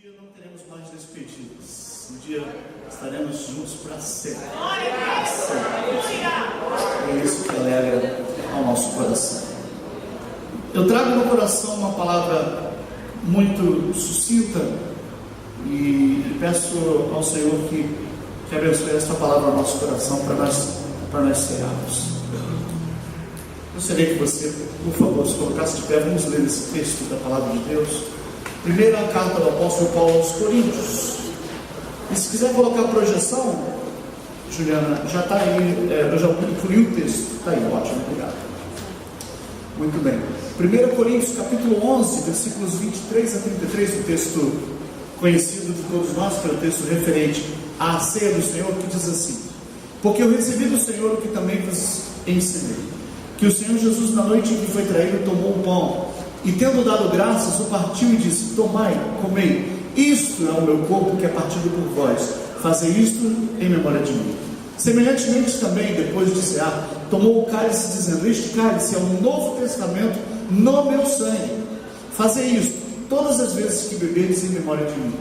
dia não teremos mais despedidas. Um dia estaremos juntos para sempre. É isso que alegra ao nosso coração. Eu trago no coração uma palavra muito sucinta e peço ao Senhor que abençoe esta palavra ao nosso coração para nós cearmos. Gostaria que você, por favor, se colocasse de pé, vamos ler esse texto da palavra de Deus. Primeira carta do apóstolo Paulo aos Coríntios. E se quiser colocar a projeção, Juliana, já está aí, eu já incluí o texto. Está aí, ótimo, obrigado. Muito bem. 1 Coríntios capítulo 11, versículos 23 a 33, o texto conhecido de todos nós, que é o texto referente à ceia do Senhor, que diz assim: porque eu recebi do Senhor o que também vos ensinei, que o Senhor Jesus, na noite em que foi traído, tomou o pão, e tendo dado graças, o partiu e disse: tomai, comei, isto é o meu corpo que é partido por vós, fazei isto em memória de mim. Semelhantemente também, depois de cear, tomou o cálice, dizendo: este cálice é um novo testamento no meu sangue, fazei isto todas as vezes que beberdes em memória de mim.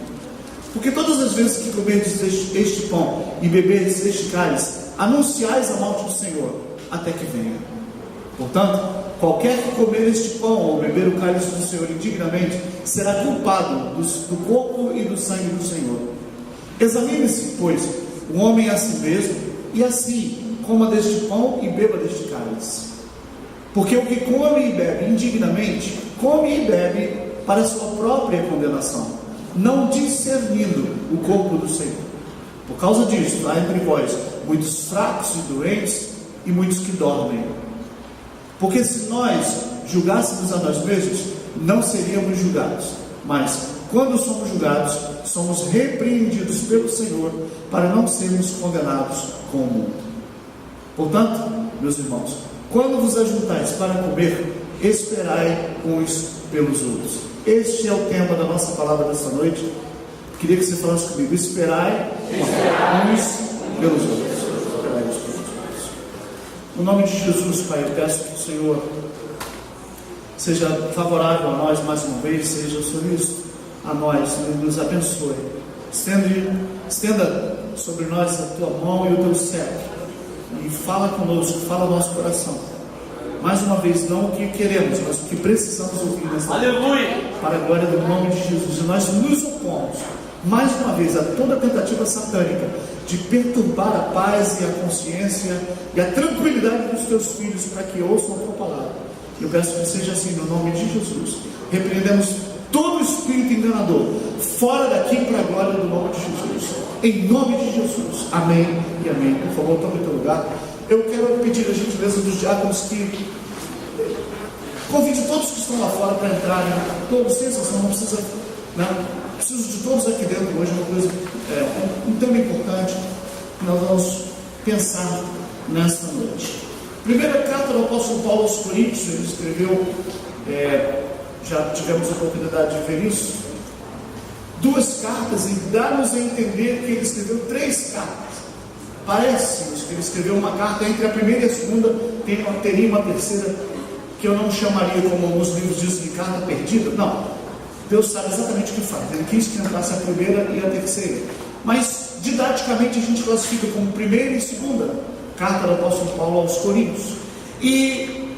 Porque todas as vezes que comerdes este pão e beberdes este cálice, anunciais a morte do Senhor, até que venha. Portanto, qualquer que comer este pão ou beber o cálice do Senhor indignamente, será culpado do corpo e do sangue do Senhor. Examine-se, pois, o homem a si mesmo, e assim coma deste pão e beba deste cálice. Porque o que come e bebe indignamente, come e bebe para a sua própria condenação, não discernindo o corpo do Senhor. Por causa disso, há entre vós muitos fracos e doentes, e muitos que dormem. Porque se nós julgássemos a nós mesmos, não seríamos julgados. Mas, quando somos julgados, somos repreendidos pelo Senhor, para não sermos condenados com o mundo. Portanto, meus irmãos, quando vos ajuntais para comer, esperai uns pelos outros. Este é o tema da nossa palavra desta noite. Queria que você falasse comigo: esperai uns pelos outros. No nome de Jesus, Pai, eu peço que o Senhor seja favorável a nós mais uma vez, seja solícito a nós, nos abençoe. Estenda sobre nós a tua mão e o teu cetro, e fala conosco, fala ao nosso coração. Mais uma vez, não o que queremos, mas o que precisamos ouvir nesta Aleluia! Para a glória do nome de Jesus. E nós nos opomos, mais uma vez, a toda tentativa satânica de perturbar a paz e a consciência e a tranquilidade dos teus filhos para que ouçam a tua palavra. Eu peço que seja assim, no nome de Jesus. Repreendemos todo espírito enganador, fora daqui, para a glória do nome de Jesus. Em nome de Jesus. Amém e amém. Por favor, tome teu lugar. Eu quero pedir a gentileza dos diáconos que convide todos que estão lá fora para entrarem. Todos, sem exceção, não precisa, né? Preciso de todos aqui dentro hoje. Uma coisa, um tema importante que nós vamos pensar nesta noite. Primeira carta do apóstolo Paulo aos Coríntios. Ele escreveu, já tivemos a oportunidade de ver isso, 2 cartas, e dá-nos a entender que ele escreveu 3 cartas. Parece-nos que ele escreveu uma carta entre a primeira e a segunda, teria uma terceira, que eu não chamaria, como alguns livros dizem, de carta perdida. Não, Deus sabe exatamente o que faz. Ele quis que entrasse a primeira e a terceira, mas didaticamente a gente classifica como primeira e segunda carta do apóstolo Paulo aos Coríntios. E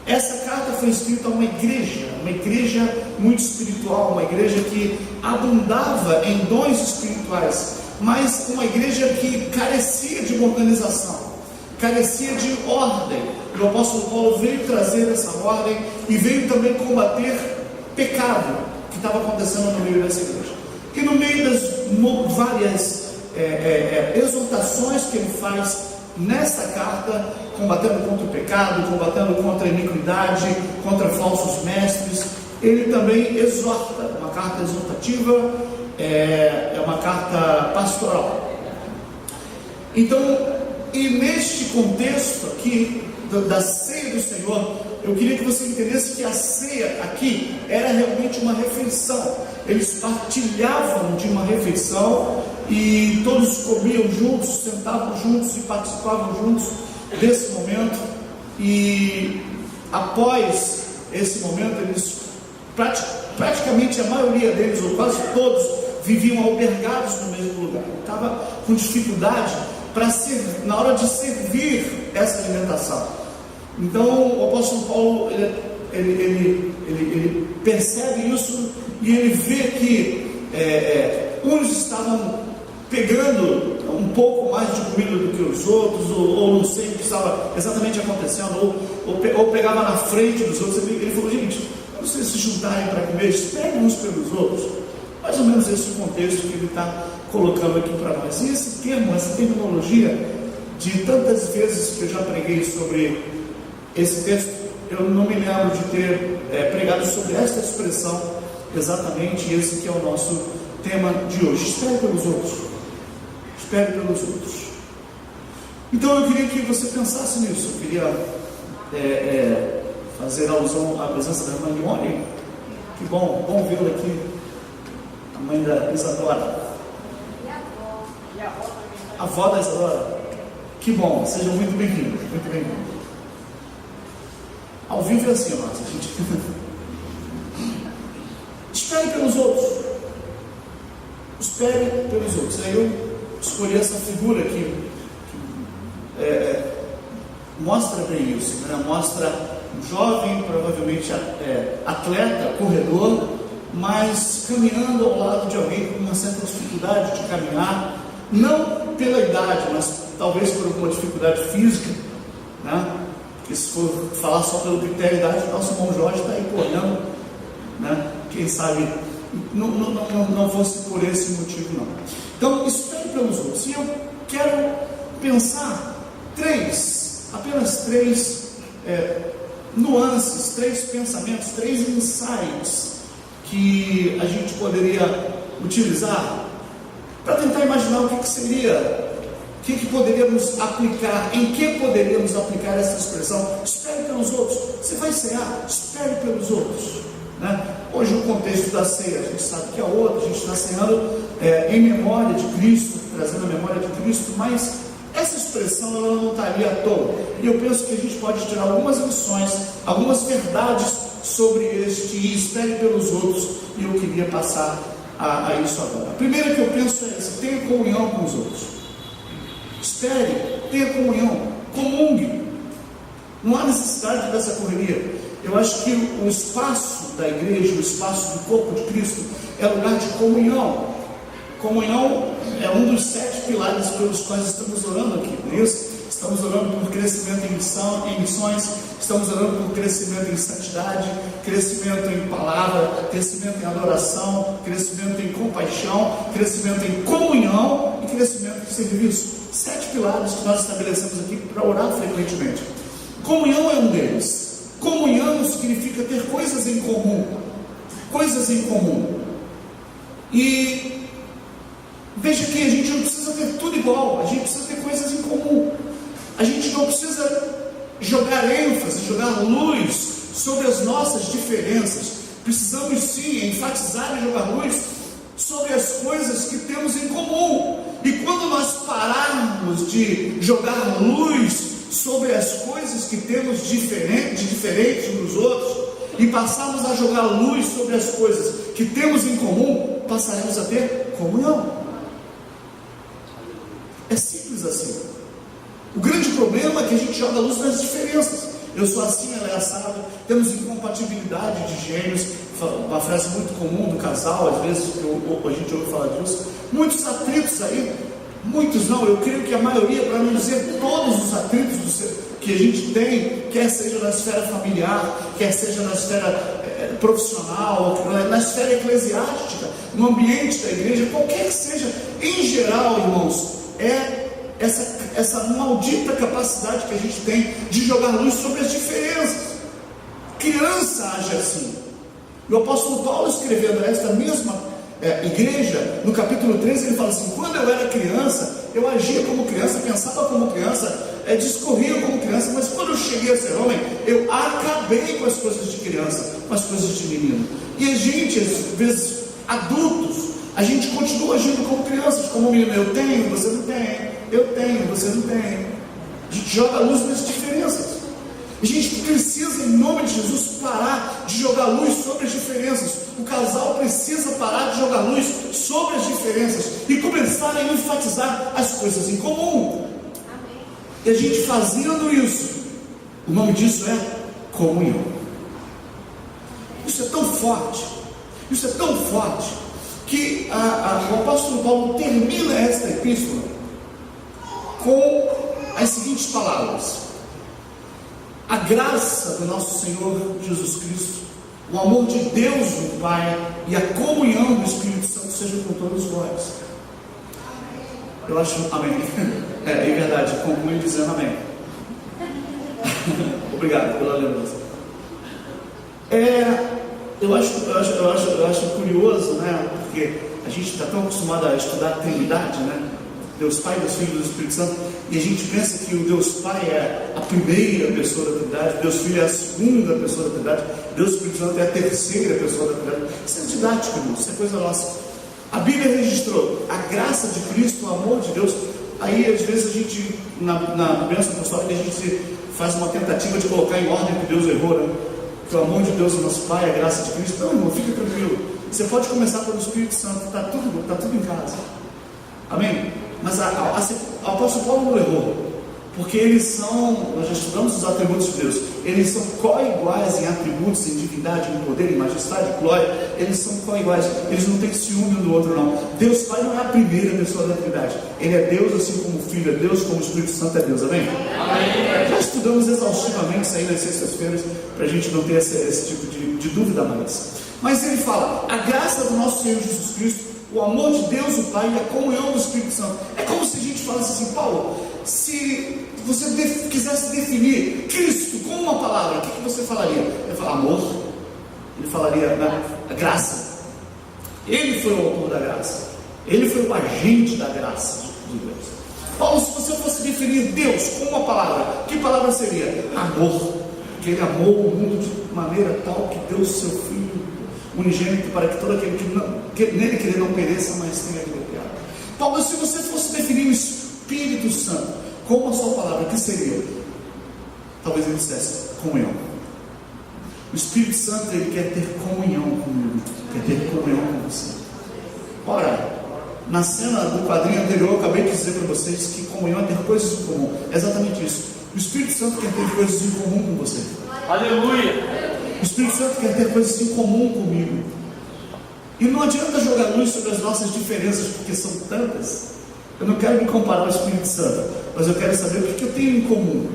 essa carta foi escrita a uma igreja muito espiritual, uma igreja que abundava em dons espirituais, mas uma igreja que carecia de uma organização, carecia de ordem. E o apóstolo Paulo veio trazer essa ordem e veio também combater pecado que estava acontecendo no meio dessa igreja. E no meio das várias exortações que ele faz nesta carta, combatendo contra o pecado, combatendo contra a iniquidade, contra falsos mestres, ele também exorta, uma carta exortativa, é uma carta pastoral. Então, e neste contexto aqui da ceia do Senhor, eu queria que você entendesse que a ceia aqui era realmente uma refeição. Eles partilhavam de uma refeição e todos comiam juntos, sentavam juntos e participavam juntos desse momento. E após esse momento, eles praticamente a maioria deles, ou quase todos, viviam albergados no mesmo lugar. Estava com dificuldade na hora de servir essa alimentação. Então o apóstolo Paulo ele percebe isso e ele vê que uns estavam pegando um pouco mais de comida do que os outros, ou não sei o que estava exatamente acontecendo, ou pegava na frente dos outros. Ele falou: gente, quando vocês se juntarem para comer, esperem uns pelos outros. Mais ou menos esse é o contexto que ele está colocando aqui para nós. E esse termo, essa terminologia, de tantas vezes que eu já preguei sobre esse texto, eu não me lembro de ter pregado sobre esta expressão exatamente. Esse que é o nosso tema de hoje: espere pelos outros. Espere pelos outros. Então eu queria que você pensasse nisso. Eu queria fazer alusão à presença da irmã Ione. Que bom vê-la aqui, a mãe da Isadora. A avó da Isadora. Que bom, sejam muito bem-vindos, muito bem-vindos. Ao vivo é assim, nossa, gente. Espere pelos outros. Espere pelos outros. Aí eu escolhi essa figura que mostra bem isso, né? Mostra um jovem, provavelmente atleta, corredor, mas caminhando ao lado de alguém com uma certa dificuldade de caminhar, não pela idade, mas talvez por alguma dificuldade física, né? Porque se for falar só pelo critério da idade, nosso irmão Jorge está aí correndo, né? Quem sabe não fosse por esse motivo, não. Então, espere pelos outros. E eu quero pensar apenas três nuances, 3 pensamentos, 3 insights que a gente poderia utilizar para tentar imaginar o que seria, o que poderíamos aplicar, em que poderíamos aplicar essa expressão: espere pelos outros. Você vai cear, espere pelos outros, né? Hoje o contexto da ceia, a gente sabe que é outro, a gente está ceando em memória de Cristo, trazendo a memória de Cristo, mas essa expressão ela não estaria à toa. E eu penso que a gente pode tirar algumas lições, algumas verdades sobre este espere pelos outros, e eu queria passar a isso agora. A primeira que eu penso é essa: tenha comunhão com os outros. Espere, tenha comunhão, comungue. Não há necessidade dessa correria. Eu acho que o espaço da igreja, o espaço do corpo de Cristo, é lugar de comunhão. Comunhão é um dos 7 pilares pelos quais estamos orando aqui, não é isso? Estamos orando por crescimento em missões, estamos orando por crescimento em santidade, crescimento em palavra, crescimento em adoração, crescimento em compaixão, crescimento em comunhão e crescimento em serviço. 7 pilares que nós estabelecemos aqui para orar frequentemente. Comunhão é um deles. Comunhão significa ter coisas em comum. Coisas em comum. E veja que a gente não precisa ter tudo igual, a gente precisa ter coisas em comum. A gente não precisa jogar ênfase, jogar luz sobre as nossas diferenças. Precisamos sim enfatizar e jogar luz sobre as coisas que temos em comum. E quando nós pararmos de jogar luz sobre as coisas que temos diferentes uns dos outros, e passarmos a jogar luz sobre as coisas que temos em comum, passaremos a ter comunhão. É simples assim. O grande problema é que a gente joga luz nas diferenças. Eu sou assim, ela é assado. Temos incompatibilidade de gênios, uma frase muito comum do casal, às vezes a gente ouve falar disso. Muitos atritos aí, muitos não, eu creio que a maioria, para não dizer todos os atritos que a gente tem, quer seja na esfera familiar, quer seja na esfera profissional, na esfera eclesiástica, no ambiente da igreja, qualquer que seja, em geral, irmãos, é essa maldita capacidade que a gente tem de jogar luz sobre as diferenças. Criança age assim. E o apóstolo Paulo, escrevendo esta mesma igreja, no capítulo 13, ele fala assim: quando eu era criança, eu agia como criança, pensava como criança, discorria como criança, mas quando eu cheguei a ser homem, eu acabei com as coisas de criança, com as coisas de menino. E a gente, às vezes, adultos, a gente continua agindo como crianças, como menino. Eu tenho, você não tem. Eu tenho, você não tem. A gente joga luz nas diferenças. A gente precisa, em nome de Jesus, parar de jogar luz sobre as diferenças. O casal precisa parar de jogar luz sobre as diferenças e começar a enfatizar as coisas em comum. Amém. E a gente fazendo isso, o nome disso é comunhão. Isso é tão forte, que o apóstolo Paulo termina esta epístola com as seguintes palavras: a graça do nosso Senhor Jesus Cristo, o amor de Deus o Pai e a comunhão do Espírito Santo seja com todos vós. Eu acho, amém. É verdade, concluo dizendo amém. Obrigado pela lembrança. Eu acho curioso, né? Porque a gente está tão acostumado a estudar a Trindade, né? Deus Pai, Deus Filho e Deus Espírito Santo, e a gente pensa que o Deus Pai é a primeira pessoa da Trindade, Deus Filho é a segunda pessoa da Trindade, Deus Espírito Santo é a terceira pessoa da Trindade. Isso é didático, irmão, isso é coisa nossa. A Bíblia registrou a graça de Cristo, o amor de Deus. Aí às vezes a gente, na bênção apostólica, a gente faz uma tentativa de colocar em ordem que Deus errou, né? Que o amor de Deus é nosso Pai, a graça de Cristo. Não, irmão, fica tranquilo. Você pode começar pelo Espírito Santo, está tudo em casa. Amém? Mas o apóstolo Paulo não errou, porque nós já estudamos os atributos de Deus, eles são co-iguais em atributos, em divindade, em poder, em majestade, em glória. Eles são co-iguais, eles não têm ciúme um do outro, não. Deus Pai não é a primeira pessoa da Trindade, Ele é Deus assim como o Filho é Deus, como o Espírito Santo é Deus. Amém? Amém. Já estudamos exaustivamente isso aí nas sextas-feiras, para a gente não ter esse tipo de dúvida mais. Mas ele fala, a graça do nosso Senhor Jesus Cristo, o amor de Deus o Pai e a comunhão do Espírito Santo. É como se a gente falasse assim: Paulo, se você quisesse definir Cristo com uma palavra, o que você falaria? Ele fala amor. Ele falaria a graça. Ele foi o autor da graça, ele foi o agente da graça de Deus. Paulo, se você fosse definir Deus com uma palavra, que palavra seria? Amor. Porque ele amou o mundo de maneira tal que deu o seu Filho unigênito para que todo aquele que nele que ele não pereça, mas tenha vida eterna. Paulo, se você fosse definir o Espírito Santo com uma só palavra, o que seria? Talvez ele dissesse comunhão. O Espírito Santo, ele quer ter comunhão comigo, quer ter comunhão com você. Ora, na cena do quadrinho anterior, eu acabei de dizer para vocês que comunhão é ter coisas em comum. É exatamente isso. O Espírito Santo quer ter coisas em comum com você. Aleluia! O Espírito Santo quer ter coisas em comum comigo. E não adianta jogar luz sobre as nossas diferenças, porque são tantas. Eu não quero me comparar ao Espírito Santo, mas eu quero saber o que eu tenho em comum.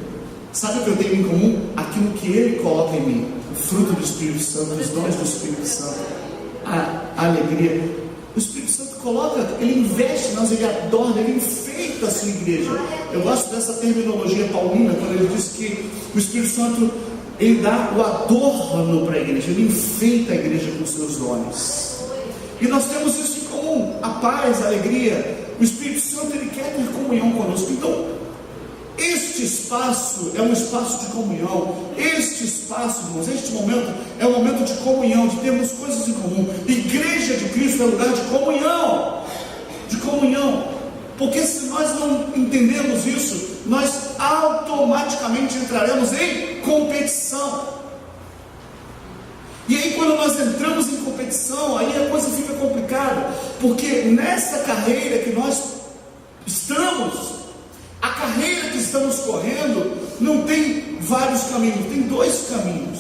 Sabe o que eu tenho em comum? Aquilo que Ele coloca em mim. O fruto do Espírito Santo, os dons do Espírito Santo, a alegria. O Espírito Santo coloca, Ele investe em nós, Ele adorna, Ele enfeita a sua igreja. Eu gosto dessa terminologia paulina, quando ele diz que o Espírito Santo, Ele dá o adorno para a igreja, Ele enfeita a igreja com seus dons. E nós temos isso em comum, a paz, a alegria. O Espírito Santo, Ele quer ter comunhão conosco. Então, este espaço é um espaço de comunhão. Este espaço, irmãos, este momento é um momento de comunhão, de termos coisas em comum. Igreja de Cristo é lugar de comunhão. De comunhão. Porque se nós não entendemos isso, nós automaticamente entraremos em competição. E aí quando nós entramos em competição, aí a coisa fica complicada. Porque nessa carreira que nós estamos, a carreira que estamos correndo não tem vários caminhos, tem dois caminhos.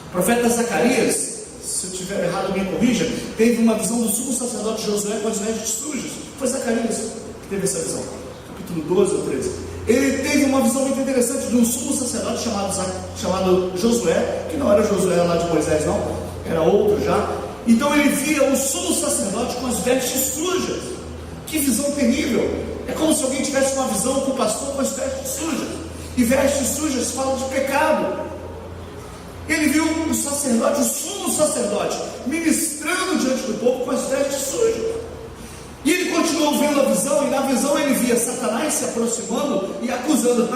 O profeta Zacarias, se eu estiver errado me corrija, teve uma visão do sumo sacerdote Josué com as vestes sujas. Foi Zacarias que teve essa visão, capítulo 12 ou 13. Ele teve uma visão muito interessante de um sumo sacerdote chamado Josué, que não era Josué lá de Moisés não, era outro já. Então ele via o sumo sacerdote com as vestes sujas. Que visão terrível! É como se alguém tivesse uma visão com o pastor com as vestes sujas. E vestes sujas falam de pecado. Ele viu o sacerdote, o sumo sacerdote, ministrando diante do povo com as vestes sujas. E ele continuou vendo a visão, e na visão ele via Satanás se aproximando e acusando: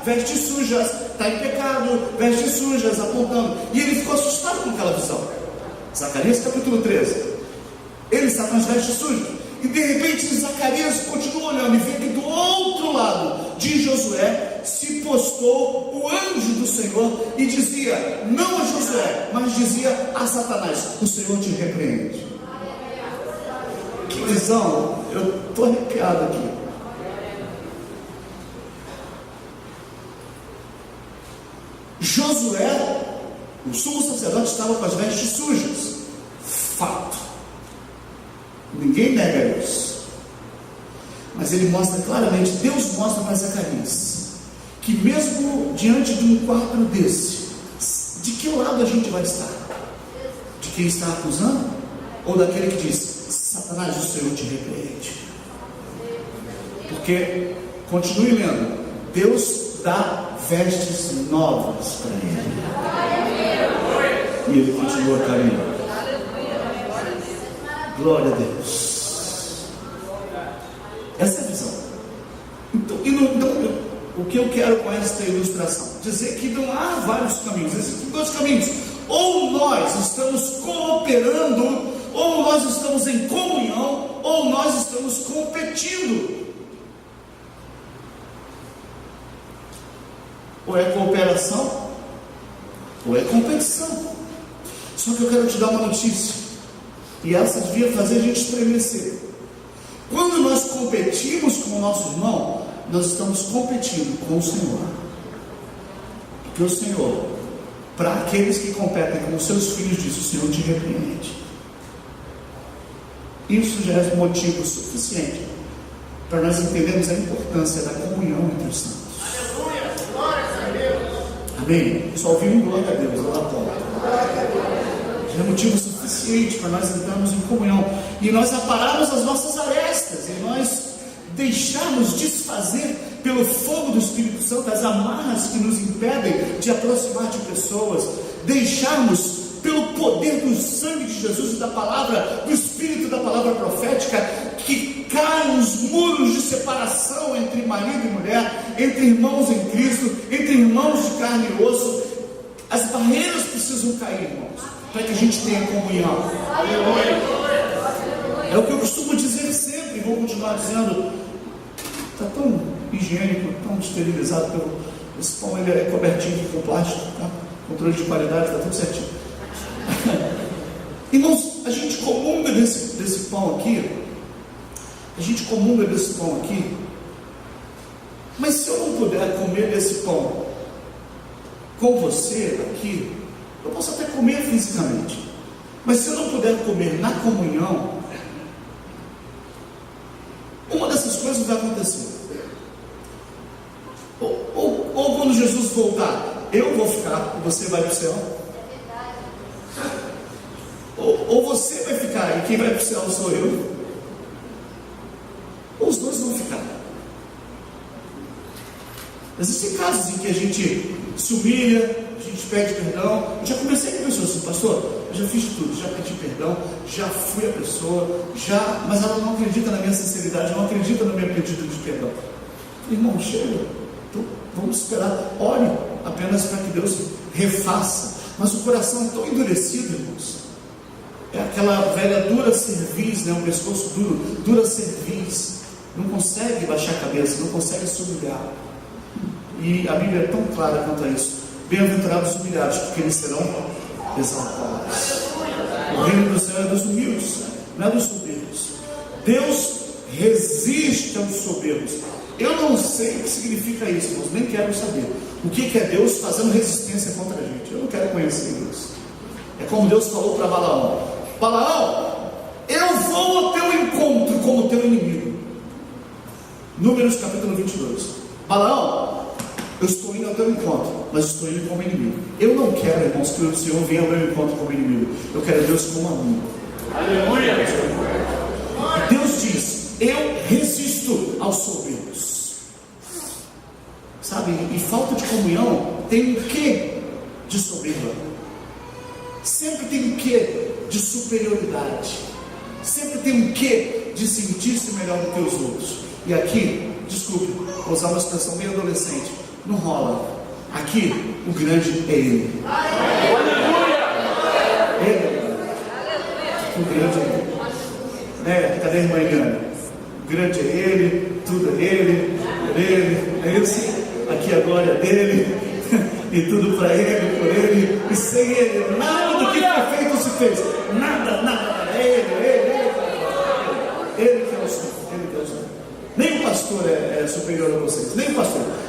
vestes sujas, está em pecado, vestes sujas, apontando. E ele ficou assustado com aquela visão. Zacarias capítulo 13. Ele está com as vestes sujas. E de repente Zacarias continua olhando e vê que do outro lado de Josué se postou o anjo do Senhor e dizia, não a Josué, mas dizia a Satanás, o Senhor te repreende. Que visão, eu estou arrepiado aqui. Josué, o sumo sacerdote, estava com as vestes sujas. Fato. Ninguém nega isso. Mas ele mostra claramente, Deus mostra para Zacarias, que mesmo diante de um quadro desse, de que lado a gente vai estar? De quem está acusando? Ou daquele que diz, Satanás, o Senhor te repreende? Porque, continue lendo, Deus dá vestes novas para ele. E ele continua caminhando. Glória a Deus. Essa é a visão. Então, o que eu quero com esta ilustração? Dizer que não há vários caminhos, existem dois caminhos. Ou nós estamos cooperando, ou nós estamos em comunhão, ou nós estamos competindo. Ou é cooperação, ou é competição. Só que eu quero te dar uma notícia, e essa devia fazer a gente estremecer. Quando nós competimos com o nosso irmão, nós estamos competindo com o Senhor. Porque o Senhor, para aqueles que competem com os seus filhos, diz, o Senhor te repreende. Isso já é motivo suficiente para nós entendermos a importância da comunhão entre os santos. Aleluia, glória a Deus. Amém? Só ouvi um glória a Deus lá na porta. Já é motivo suficiente para nós entrarmos em comunhão e nós apararmos as nossas arestas e nós deixarmos desfazer pelo fogo do Espírito Santo as amarras que nos impedem de aproximar de pessoas, deixarmos pelo poder do sangue de Jesus e da palavra, do Espírito da palavra profética, que caem os muros de separação entre marido e mulher, entre irmãos em Cristo, entre irmãos de carne e osso. As barreiras precisam cair, irmãos, para que a gente tenha comunhão. É o que eu costumo dizer sempre, e vou continuar dizendo. Está tão higiênico, tão esterilizado. Esse pão ele é cobertinho com plástico, tá? Controle de qualidade, está tudo certinho. Irmãos, a gente comunga desse pão aqui. A gente comunga desse pão aqui. Mas se eu não puder comer desse pão com você aqui, eu posso até comer fisicamente. Mas se eu não puder comer na comunhão, uma dessas coisas vai acontecer. Ou quando Jesus voltar, eu vou ficar e você vai para o céu. Ou você vai ficar e quem vai para o céu sou eu. Ou os dois vão ficar. Existem casos em que a gente se humilha, a gente pede perdão. Eu já conversei com pessoas assim, pastor, eu já fiz tudo, já pedi perdão, já fui a pessoa, mas ela não acredita na minha sinceridade, não acredita no meu pedido de perdão. Irmão, chega, então, vamos esperar, ore apenas para que Deus refaça. Mas o coração é tão endurecido, irmãos. É aquela velha dura cerviz, né? Um pescoço duro, dura cerviz. Não consegue baixar a cabeça, não consegue se humilhar. E a Bíblia é tão clara quanto a isso. Bem-aventurados os humilhados, porque eles serão exaltados. O reino do céu é dos humildes, não é dos soberbos. Deus resiste aos soberbos. Eu não sei o que significa isso, irmãos, nem quero saber. O que é Deus fazendo resistência contra a gente? Eu não quero conhecer isso. É como Deus falou para Balaão: Balaão, eu vou ao teu encontro como teu inimigo. Números capítulo 22. Balaão, eu estou indo ao teu encontro, mas estou indo como inimigo. Eu não quero, irmãos, que o Senhor venha ao meu encontro como inimigo. Eu quero Deus como amigo. Aleluia. E Deus diz: eu resisto aos soberbos. Sabe, e falta de comunhão tem um quê de soberba? Sempre tem um quê de superioridade? Sempre tem um quê de sentir-se melhor do que os outros? E aqui, desculpe, vou usar uma expressão meio adolescente, não rola. Aqui, o grande é Ele. Ele. O grande é Ele. Cadê a irmã Eliana? O grande é Ele, tudo é Ele, por Ele. É isso? aqui a glória dele, e tudo para ele, por ele, e sem ele, nada do que foi feito se fez. Nada, ele que é o Senhor, ele que é o Senhor. Nenhum pastor é superior a vocês,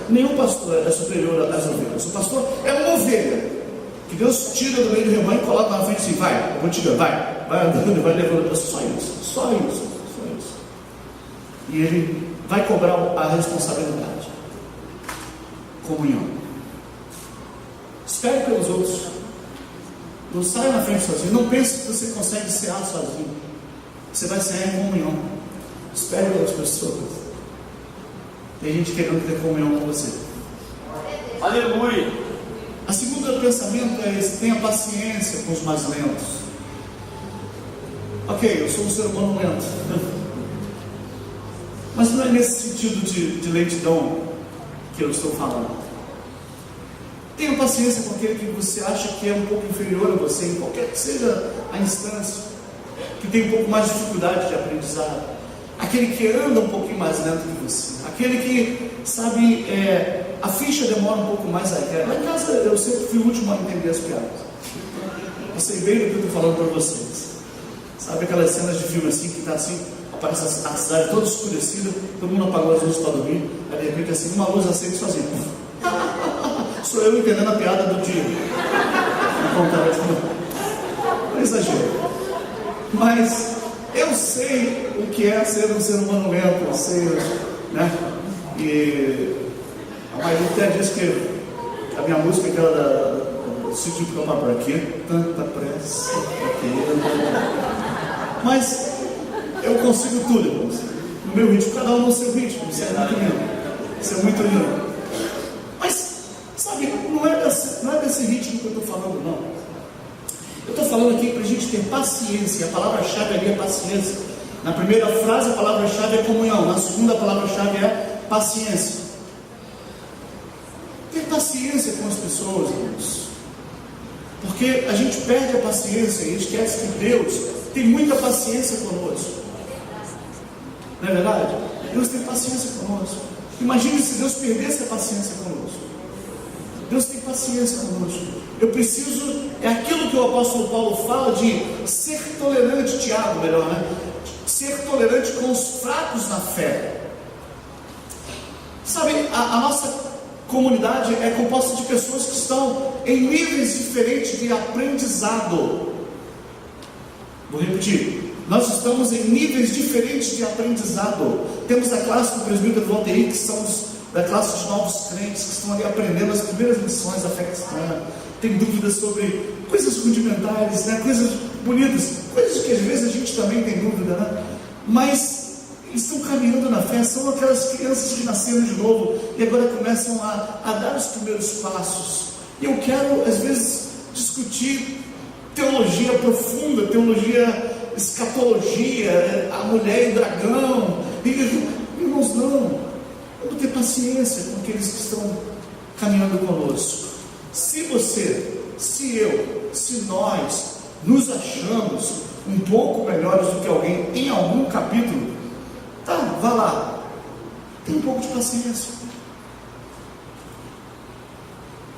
nenhum pastor é superior às ovelhas. O pastor é uma ovelha que Deus tira do meio do rebanho e coloca na frente assim: vai, eu vou tirando, vai andando, vai levando. Só isso. E ele vai cobrar a responsabilidade. Comunhão. Espere pelos outros. Não saia na frente sozinho. Não pense que você consegue cear sozinho. Você vai cear em comunhão. Espere pelas pessoas. Tem gente querendo ter comunhão com você. Aleluia. A segunda pensamento é esse: tenha paciência com os mais lentos. Ok, eu sou um ser humano lento. Mas não é nesse sentido de lentidão que eu estou falando. Tenha paciência com aquele que você acha que é um pouco inferior a você, em qualquer que seja a instância, que tem um pouco mais de dificuldade de aprendizado, aquele que anda um pouquinho mais lento que você, aquele que, sabe, a ficha demora um pouco mais a cair. Lá em casa eu sempre fui o último a entender as piadas. Eu sei bem do que eu estou falando para vocês. Sabe aquelas cenas de filme assim, que está assim, aparece a cidade toda escurecida, todo mundo apagou as luzes para dormir, aí de repente assim, uma luz acende sozinha. Sou eu entendendo a piada do dia. Não exagero. Mas eu sei o que é ser um ser humano lento, eu sei, né? E a Maria até disse que a minha música, aquela do Sítio do Campo por aqui, tanta pressa, mas eu consigo tudo, irmãos. No meu ritmo, cada um no seu ritmo. Isso é muito lindo. Isso é muito lindo. Mas, sabe, não é desse ritmo que eu estou falando, não. Eu estou falando aqui para a gente ter paciência. A palavra-chave ali é paciência. Na primeira frase, a palavra-chave é comunhão. Na segunda, a palavra-chave é paciência. Ter paciência com as pessoas, irmãos. Porque a gente perde a paciência e esquece que Deus tem muita paciência conosco. Não é verdade? Deus tem paciência conosco. Imagine se Deus perdesse a paciência conosco. Deus tem paciência conosco. Eu preciso, é aquilo que o apóstolo Paulo fala de ser tolerante, Tiago, melhor, né? Ser tolerante com os fracos na fé. Sabe, a nossa comunidade é composta de pessoas que estão em níveis diferentes de aprendizado. Vou repetir. Nós estamos em níveis diferentes de aprendizado. Temos a classe do presbítero Valteir, que são da classe de novos crentes, que estão ali aprendendo as primeiras lições da fé cristã. Tem dúvidas sobre coisas rudimentares, né? Coisas bonitas, coisas que às vezes a gente também tem dúvida, né? Mas eles estão caminhando na fé, são aquelas crianças que nasceram de novo e agora começam a dar os primeiros passos. E eu quero, às vezes, discutir teologia profunda, teologia, escatologia, a mulher e o dragão. Irmãos, não. Vamos ter paciência com aqueles que estão caminhando conosco. Se você, se eu, se nós nos achamos um pouco melhores do que alguém em algum capítulo, tá, vá lá. Tenha um pouco de paciência.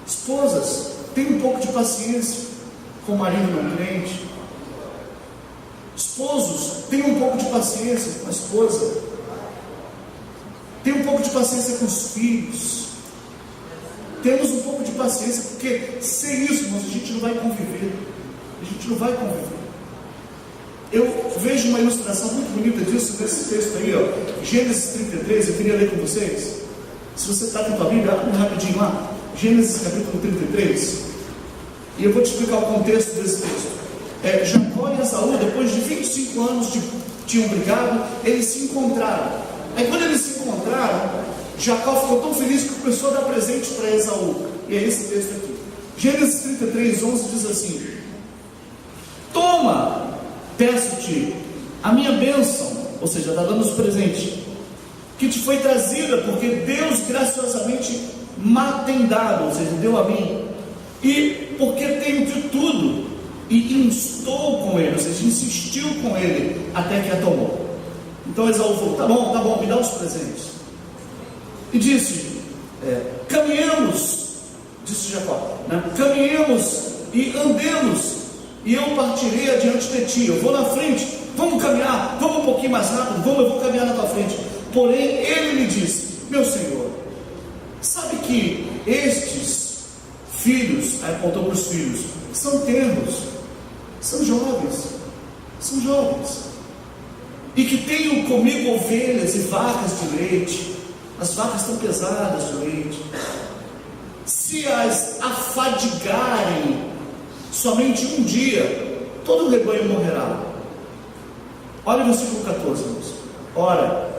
Esposas, tenham um pouco de paciência com o marido não crente. Esposos, tenham um pouco de paciência com a esposa. Tenham um pouco de paciência com os filhos. Temos um pouco de paciência, porque sem isso, irmãos, a gente não vai conviver. A gente não vai conviver. Eu vejo uma ilustração muito bonita disso nesse texto aí, ó, Gênesis 33, eu queria ler com vocês. Se você está com a tua Bíblia, abre rapidinho lá, Gênesis capítulo 33, e eu vou te explicar o contexto desse texto. Jacó e Esaú, depois de 25 anos tinham brigado, eles se encontraram. Aí quando eles se encontraram, Jacó ficou tão feliz que começou a dar presente para Esaú. E é esse texto aqui. Gênesis 33, 11 diz assim: toma, peço-te a minha bênção, ou seja, está dando os presentes, que te foi trazida, porque Deus graciosamente me tem dado, ou seja, deu a mim, e porque tenho de tudo, e instou com ele, ou seja, insistiu com ele, até que a tomou. Então Esaú falou: tá bom, me dá os presentes. E disse: caminhemos, disse Jacó, né? Caminhemos e andemos, e eu partirei adiante de ti. Eu vou na frente, vamos caminhar, vamos um pouquinho mais rápido, eu vou caminhar na tua frente. Porém ele me disse: meu Senhor, sabe que estes filhos, aí apontou para os filhos, são tenros, são jovens, e que tenho comigo ovelhas e vacas de leite. As vacas estão pesadas de leite. Se as afadigarem somente um dia, todo o rebanho morrerá. Olha o versículo 14, irmãos. Ora,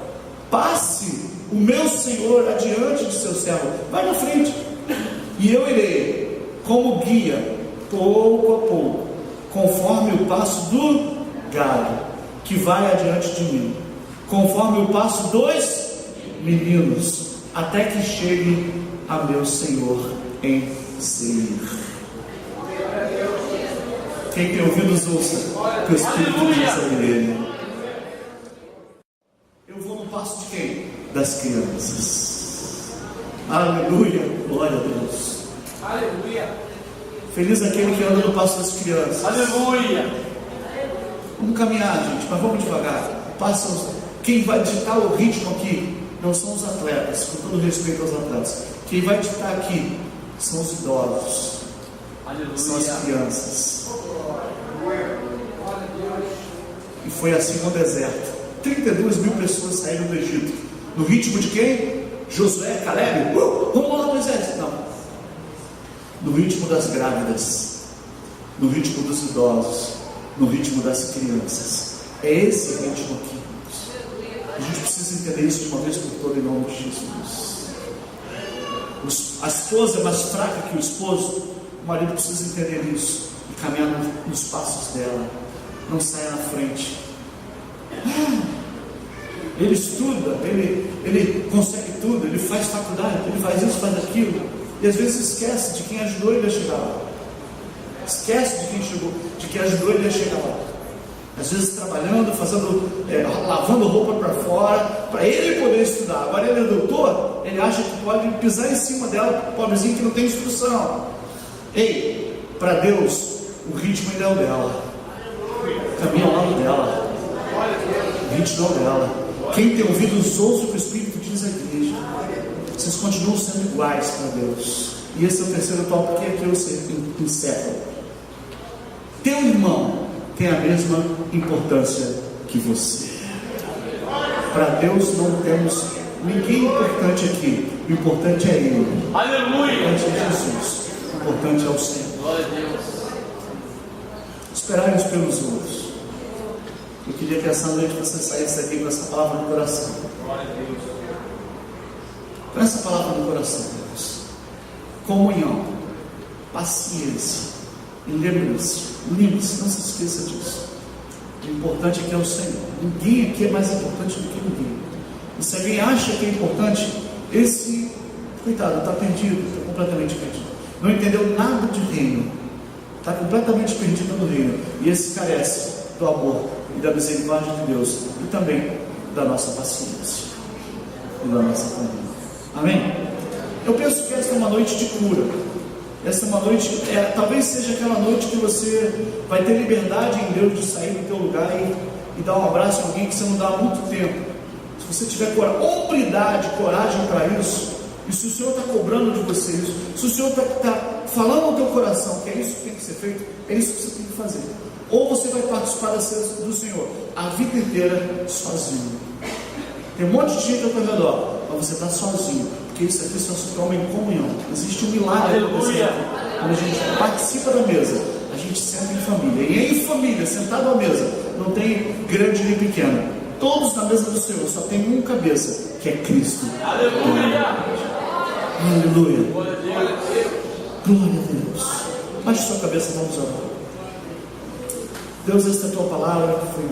passe o meu Senhor adiante de seu servo, vai na frente, e eu irei como guia, pouco a pouco, conforme o passo do gado que vai adiante de mim, conforme o passo dos meninos, até que chegue a meu Senhor em Seir. Quem tem ouvidos ouça o que o Espírito diz à igreja. Eu vou no passo de quem? Das crianças. Aleluia, glória a Deus. Aleluia. Feliz aquele que anda no passo das crianças. Aleluia. Vamos caminhar, gente, mas vamos devagar. Quem vai ditar o ritmo aqui não são os atletas, com todo respeito aos atletas. Quem vai ditar aqui são os idosos. Aleluia. São as crianças. E foi assim no deserto. 32 mil pessoas saíram do Egito. No ritmo de quem? Josué, Caleb. Vamos lá, Moisés. Não. No ritmo das grávidas, no ritmo dos idosos, no ritmo das crianças. É esse ritmo aqui. A gente precisa entender isso de uma vez por todas, em nome de Jesus. A esposa é mais fraca que o esposo. O marido precisa entender isso e caminhar nos passos dela. Não saia na frente. Ele estuda, ele consegue tudo, ele faz faculdade, ele faz isso, faz aquilo, e às vezes esquece de quem ajudou ele a chegar lá. Esquece de quem chegou, de quem ajudou ele a chegar lá. Às vezes trabalhando, lavando roupa para fora, para ele poder estudar. Agora ele é doutor, ele acha que pode pisar em cima dela, pobrezinho que não tem instrução. Ei, para Deus, o ritmo ainda é o dela. Caminha ao lado dela. O ritmo é o dela. Quem tem ouvidos ouça o que o Espírito diz à igreja. Vocês continuam sendo iguais para Deus. E esse é o terceiro tópico que aqui eu encerro. Teu irmão tem a mesma importância que você. Para Deus não temos ninguém importante aqui. O importante é Ele. Aleluia. O importante é Jesus. O importante é o Senhor. Glória a Deus. Esperar uns pelos outros. Eu queria que essa noite você saísse aqui com essa palavra no coração. Glória a Deus. Com essa palavra no coração, Deus. Comunhão, paciência e lembre-se, não se esqueça disso. O importante aqui é o Senhor. Ninguém aqui é mais importante do que ninguém. E se alguém acha que é importante, esse, coitado, está perdido, está completamente perdido. Não entendeu nada de reino, está completamente perdido no reino. E esse carece do amor e da misericórdia de Deus, e também da nossa paciência e da nossa família. Amém? Eu penso que esta é uma noite de cura. Esta é uma noite, talvez seja aquela noite que você vai ter liberdade em Deus de sair do teu lugar e dar um abraço a alguém que você não dá há muito tempo. Se você tiver hombridade, coragem para isso, e se o Senhor está cobrando de você isso, se o Senhor está falando ao teu coração que é isso que tem que ser feito, é isso que você tem que fazer. Ou você vai participar da ceia do Senhor a vida inteira sozinho. Tem um monte de gente ao teu redor, mas você está sozinho, porque isso aqui só se toma em comunhão. Existe um milagre acontecendo quando a gente participa da mesa, a gente senta em família. E em família, sentado à mesa, não tem grande nem pequeno. Todos na mesa do Senhor, só tem um cabeça, que é Cristo. Aleluia! Aleluia! Glória a Deus! Glória a Deus! Baixe sua cabeça, vamos orar. Deus, esta é a tua palavra que foi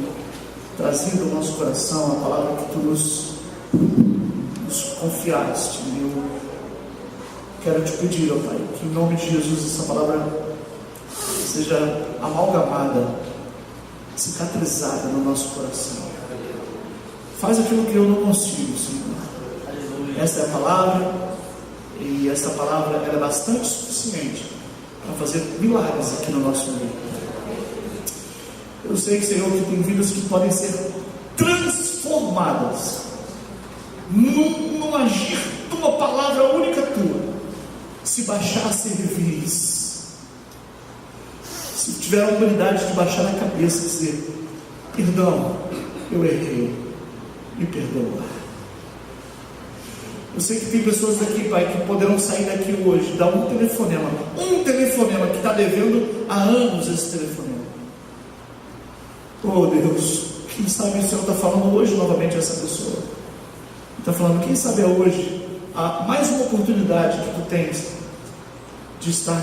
trazida ao nosso coração, a palavra que tu nos confiaste. Eu quero te pedir, ó Pai, que em nome de Jesus essa palavra seja amalgamada, cicatrizada no nosso coração. Faz aquilo que eu não consigo, Senhor. Esta é a palavra, E essa palavra ela é bastante suficiente para fazer milagres aqui no nosso meio. Eu sei, Senhor, que tem vidas que podem ser transformadas num agir de uma palavra única tua. Se baixar a cerviz, se tiver a humanidade de baixar a cabeça e dizer: perdão, eu errei, me perdoa. Eu sei que tem pessoas aqui, Pai, que poderão sair daqui hoje, dar um telefonema que está devendo há anos esse telefonema. Oh Deus, quem sabe o Senhor está falando hoje novamente a essa pessoa. Está falando, quem sabe é hoje mais uma oportunidade que tu tens de estar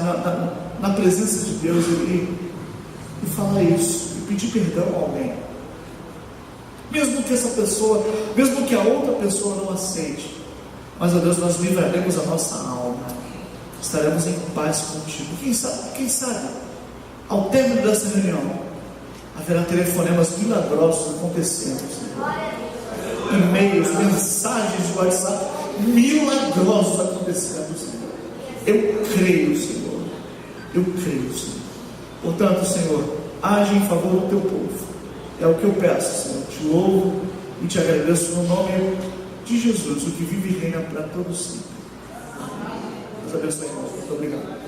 na presença de Deus e falar isso, e pedir perdão a alguém. Mesmo que essa pessoa, mesmo que a outra pessoa não aceite, mas, ó Deus, nós livraremos a nossa alma, estaremos em paz contigo. Quem sabe, ao término dessa reunião, haverá telefonemas milagrosos acontecendo, Senhor. E-mails, mensagens de WhatsApp milagrosos acontecendo, Senhor. Eu creio, Senhor. Eu creio, Senhor. Portanto, Senhor, age em favor do teu povo. É o que eu peço, Senhor. Te louvo e te agradeço no nome de Jesus, o que vive e reina para todos sempre. Deus abençoe, irmãos. Muito obrigado.